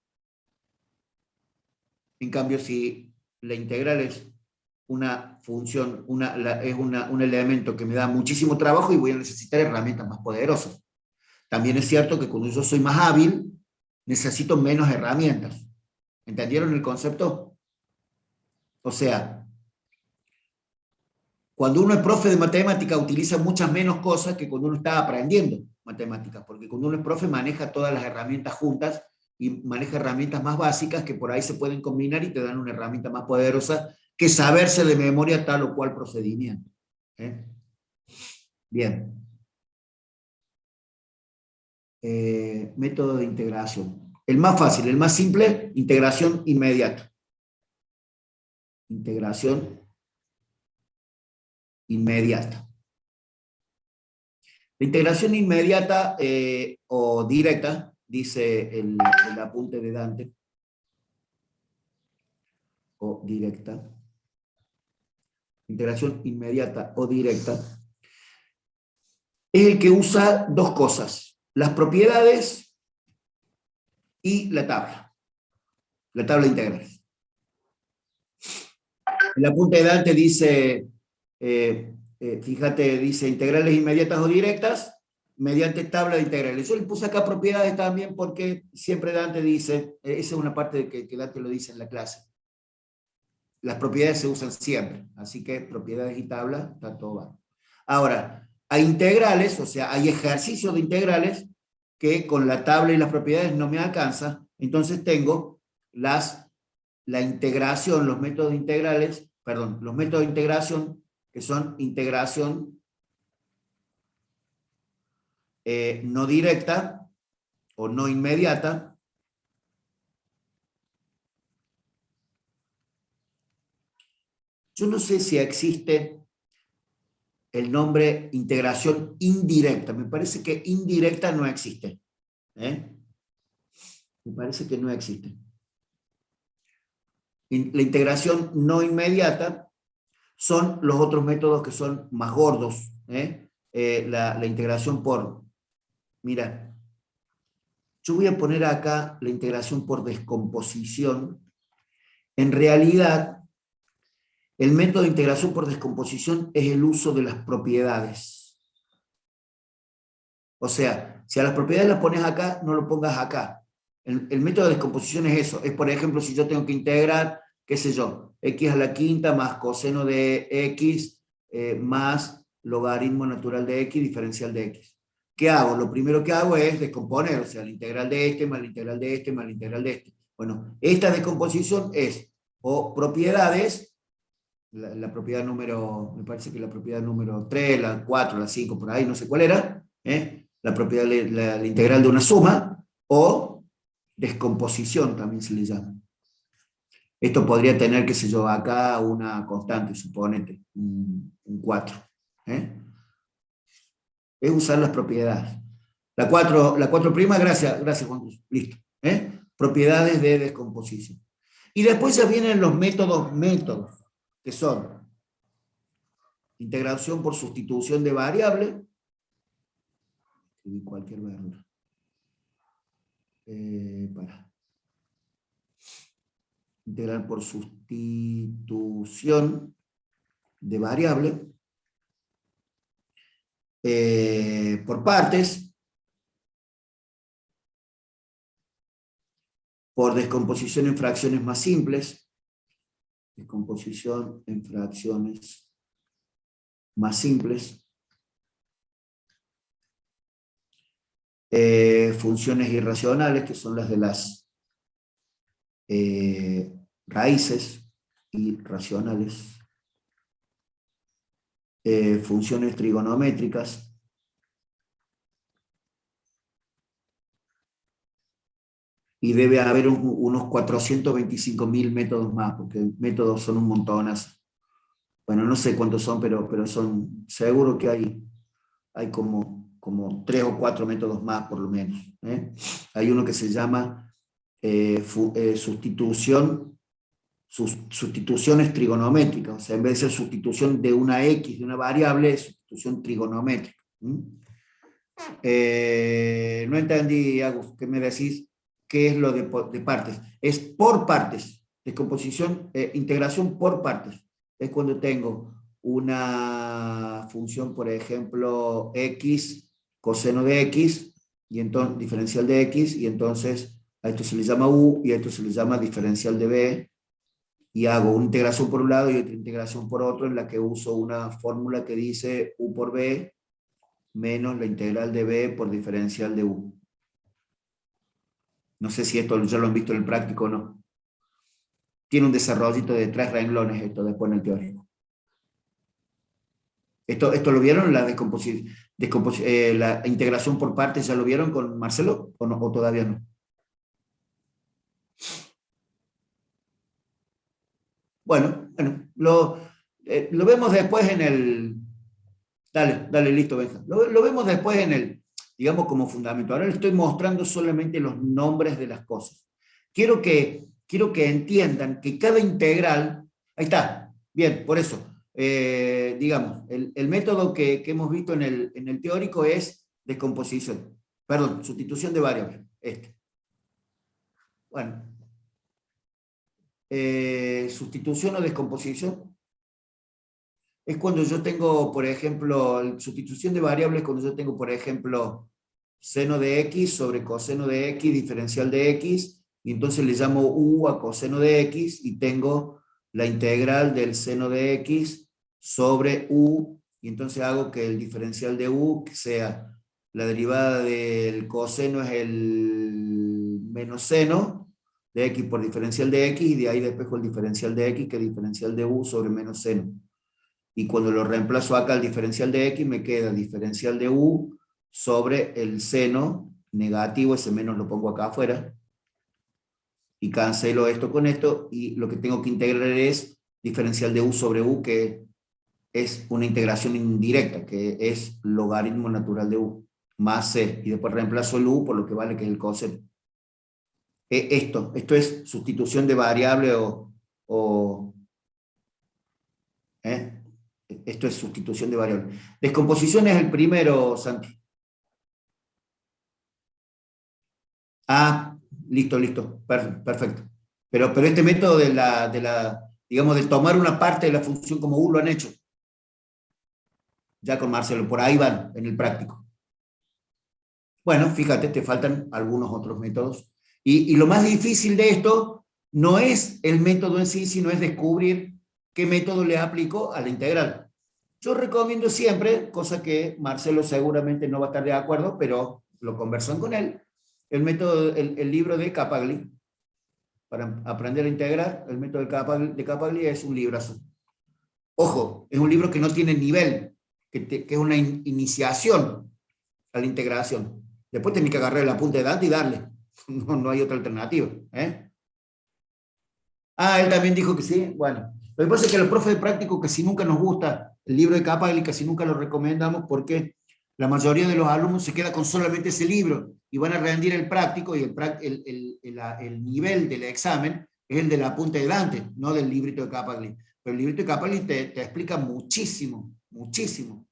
En cambio, si la integral es una función, un elemento que me da muchísimo trabajo y voy a necesitar herramientas más poderosas. También es cierto que cuando yo soy más hábil, necesito menos herramientas. ¿Entendieron el concepto? O sea, cuando uno es profe de matemática utiliza muchas menos cosas que cuando uno está aprendiendo matemáticas, porque cuando uno es profe maneja todas las herramientas juntas y maneja herramientas más básicas que por ahí se pueden combinar y te dan una herramienta más poderosa que saberse de memoria tal o cual procedimiento. Bien. Método de integración. El más fácil, el más simple, integración inmediata. Integración inmediata. La integración inmediata o directa, dice el apunte de Dante, o directa, integración inmediata o directa, es el que usa dos cosas, las propiedades y la tabla de integrales. El apunte de Dante dice, fíjate, dice integrales inmediatas o directas mediante tabla de integrales. Yo le puse acá propiedades también porque siempre Dante dice, esa es una parte que Dante lo dice en la clase, las propiedades se usan siempre, así que propiedades y tabla, está todo va. Ahora, hay integrales, o sea, hay ejercicios de integrales que con la tabla y las propiedades no me alcanza, entonces tengo la integración, los métodos integrales, perdón, los métodos de integración que son integración no directa o no inmediata, yo no sé si existe el nombre integración indirecta. Me parece que indirecta no existe. Me parece que no existe. La integración no inmediata son los otros métodos que son más gordos. La integración por... Mira, yo voy a poner acá la integración por descomposición. En realidad, el método de integración por descomposición es el uso de las propiedades. O sea, si a las propiedades las pones acá, no lo pongas acá. El método de descomposición es eso. Es, por ejemplo, si yo tengo que integrar, qué sé yo, x a la quinta más coseno de x más logaritmo natural de x diferencial de x. ¿Qué hago? Lo primero que hago es descomponer, o sea, la integral de este más la integral de este más la integral de este. Bueno, esta descomposición es o propiedades, la propiedad número, me parece que la propiedad número 3, la 4, la 5, por ahí, no sé cuál era, la propiedad, la integral de una suma, o descomposición también se le llama. Esto podría tener, qué sé yo, acá una constante, suponete, un 4. Es usar las propiedades. La 4 prima, gracias Juan Cruz, listo. Propiedades de descomposición. Y después ya vienen los métodos, que son integración por sustitución de variable, cualquier verdura. Integrar por sustitución de variable, por partes, por descomposición en fracciones más simples, descomposición en fracciones más simples, funciones irracionales, que son las de las raíces irracionales, funciones trigonométricas, y debe haber unos 425.000 métodos más, porque métodos son un montonas. Bueno, no sé cuántos son, pero son, seguro que hay como 3 o 4 métodos más, por lo menos. Hay uno que se llama sustituciones trigonométricas, o sea, en vez de ser sustitución de una X, de una variable, es sustitución trigonométrica. No entendí, Agus, ¿qué me decís? ¿Qué es lo de partes? Es por partes, descomposición, integración por partes. Es cuando tengo una función, por ejemplo, x, coseno de x, y entonces diferencial de x, y entonces a esto se le llama u, y a esto se le llama diferencial de b, y hago una integración por un lado y otra integración por otro, en la que uso una fórmula que dice u por b menos la integral de b por diferencial de u. No sé si esto ya lo han visto en el práctico o no. Tiene un desarrollito de 3 renglones esto después en el teórico. ¿Esto lo vieron? La integración por partes, ¿ya lo vieron con Marcelo? ¿O, no, o todavía no? Bueno, lo vemos después en el... Dale, listo, Benja. Lo vemos después en el, digamos, como fundamento. Ahora les estoy mostrando solamente los nombres de las cosas. Quiero que entiendan que cada integral, ahí está, bien, por eso, digamos, el método que hemos visto en el teórico es descomposición, perdón, sustitución de variables, este. Bueno, sustitución o descomposición es cuando yo tengo, por ejemplo, sustitución de variables, cuando yo tengo, por ejemplo, seno de x sobre coseno de x, diferencial de x, y entonces le llamo u a coseno de x, y tengo la integral del seno de x sobre u, y entonces hago que el diferencial de u sea la derivada del coseno es el menos seno de x por diferencial de x, y de ahí despejo el diferencial de x, que es diferencial de u sobre menos seno. Y cuando lo reemplazo acá al diferencial de x, me queda diferencial de u sobre el seno negativo, ese menos lo pongo acá afuera, y cancelo esto con esto, y lo que tengo que integrar es diferencial de u sobre u, que es una integración indirecta, que es logaritmo natural de u, más c, y después reemplazo el u por lo que vale, que es el coseno. Esto es sustitución de variable esto es sustitución de variable. Descomposición es el primero, Santi. Ah, listo, perfecto. Pero este método digamos, de tomar una parte de la función como u, lo han hecho. Ya con Marcelo, por ahí van en el práctico. Bueno, fíjate, te faltan algunos otros métodos. Y lo más difícil de esto no es el método en sí, sino es descubrir qué método le aplico a la integral. Yo recomiendo siempre, cosa que Marcelo seguramente no va a estar de acuerdo, pero lo conversan con él, el método, el libro de Capagli, para aprender a integrar. El método de Capagli es un librazo. Ojo, es un libro que no tiene nivel, que es una iniciación a la integración. Después tenés que agarrar la punta de Dante y darle. No hay otra alternativa. Ah, él también dijo que sí. Bueno, lo que pasa es que a los profes de práctico casi nunca nos gusta el libro de Capagli, casi nunca lo recomendamos, porque la mayoría de los alumnos se queda con solamente ese libro y van a rendir el práctico, y el nivel del examen es el de la punta de Dante, no del librito de Capagli. Pero el librito de Capagli te explica muchísimo, muchísimo.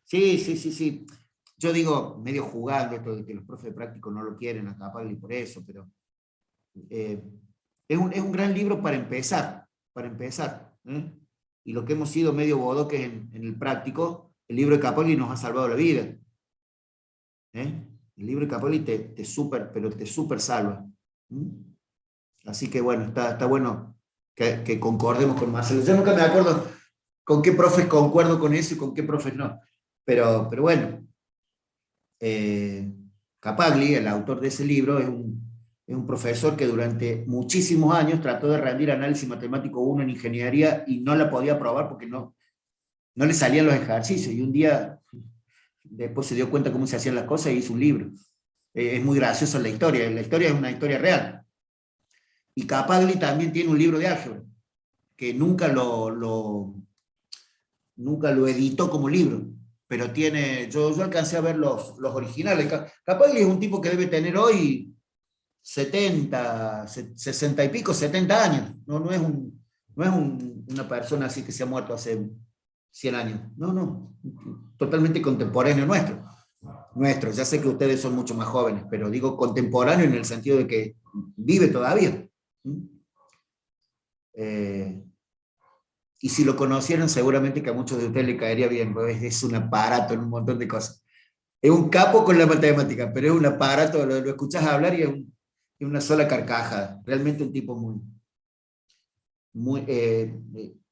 Sí. Yo digo, medio jugando esto de que los profes de práctico no lo quieren a Capagli por eso, pero es un gran libro para empezar. Y lo que hemos sido medio bodoques en el práctico, el libro de Capagli nos ha salvado la vida. El libro de Capagli te super salva. Así que bueno, está bueno que concordemos con Marcelo. Yo nunca me acuerdo con qué profes concuerdo con eso y con qué profes no. Pero bueno, Capagli, el autor de ese libro, es un profesor que durante muchísimos años trató de rendir análisis matemático 1 en ingeniería y no la podía aprobar porque no le salían los ejercicios, y un día después se dio cuenta cómo se hacían las cosas y hizo un libro. Es muy graciosa la historia es una historia real. Y Capagli también tiene un libro de álgebra, que nunca lo editó como libro, pero tiene, yo alcancé a ver los originales. Capagli es un tipo que debe tener hoy 70, 60 y pico, 70 años. No es una persona así que se ha muerto hace 100 años. No, totalmente contemporáneo nuestro. Ya sé que ustedes son mucho más jóvenes, pero digo contemporáneo en el sentido de que vive todavía. Y si lo conocieran, seguramente que a muchos de ustedes le caería bien, porque es un aparato en un montón de cosas. Es un capo con la matemática, pero es un aparato, lo escuchás hablar y es una sola carcajada. Realmente un tipo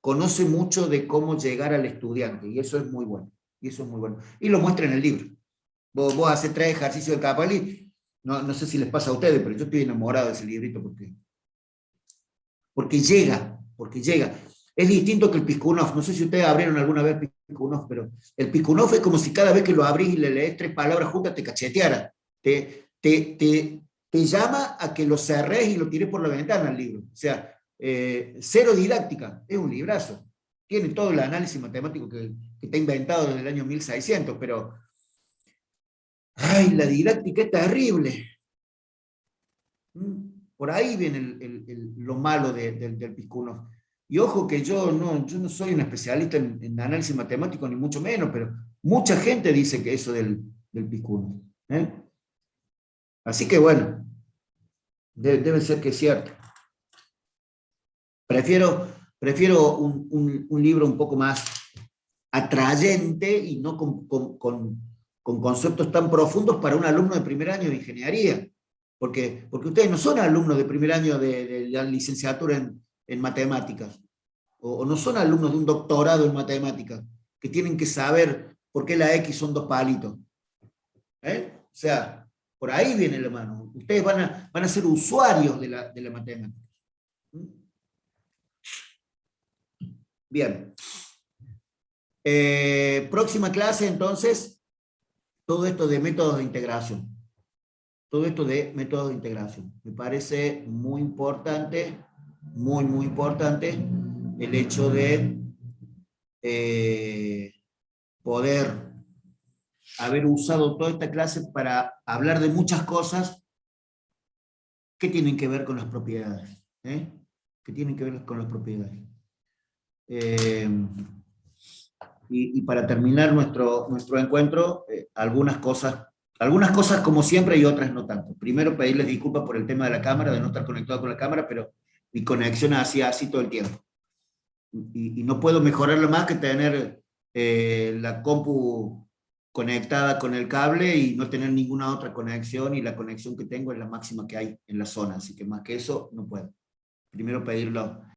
conoce mucho de cómo llegar al estudiante, y eso es muy bueno. Y eso es muy bueno. Y lo muestra en el libro. Vos haces 3 ejercicios de Capelli, no sé si les pasa a ustedes, pero yo estoy enamorado de ese librito porque llega, porque llega. Es distinto que el Piskunov. No sé si ustedes abrieron alguna vez Piskunov, pero el Piskunov es como si cada vez que lo abrís y le lees 3 palabras juntas te cacheteara. Te llama a que lo cerres y lo tires por la ventana el libro. O sea, cero didáctica, es un librazo. Tiene todo el análisis matemático que está inventado desde el año 1600, pero ¡ay, la didáctica es terrible! Por ahí viene lo malo del Piskunov. Y ojo que yo no soy un especialista en análisis matemático, ni mucho menos, pero mucha gente dice que eso del Piskunov. Así que bueno, debe ser que es cierto. Prefiero un libro un poco más atrayente y no con conceptos tan profundos para un alumno de primer año de ingeniería. Porque ustedes no son alumnos de primer año de la licenciatura en matemáticas, o no son alumnos de un doctorado en matemáticas, que tienen que saber por qué la X son 2 palitos. O sea, por ahí viene la mano. Ustedes van a ser usuarios de la matemática. Bien. Próxima clase, entonces, todo esto de métodos de integración. Todo esto de métodos de integración. Me parece muy importante, muy importante, el hecho de poder haber usado toda esta clase para hablar de muchas cosas que tienen que ver con las propiedades. Que tienen que ver con las propiedades. Y para terminar nuestro encuentro, algunas cosas como siempre y otras no tanto. Primero, pedirles disculpas por el tema de la cámara, de no estar conectado con la cámara, pero mi conexión hacía así todo el tiempo. Y no puedo mejorarlo más que tener la compu conectada con el cable y no tener ninguna otra conexión, y la conexión que tengo es la máxima que hay en la zona, así que más que eso no puedo. Primero pedirlo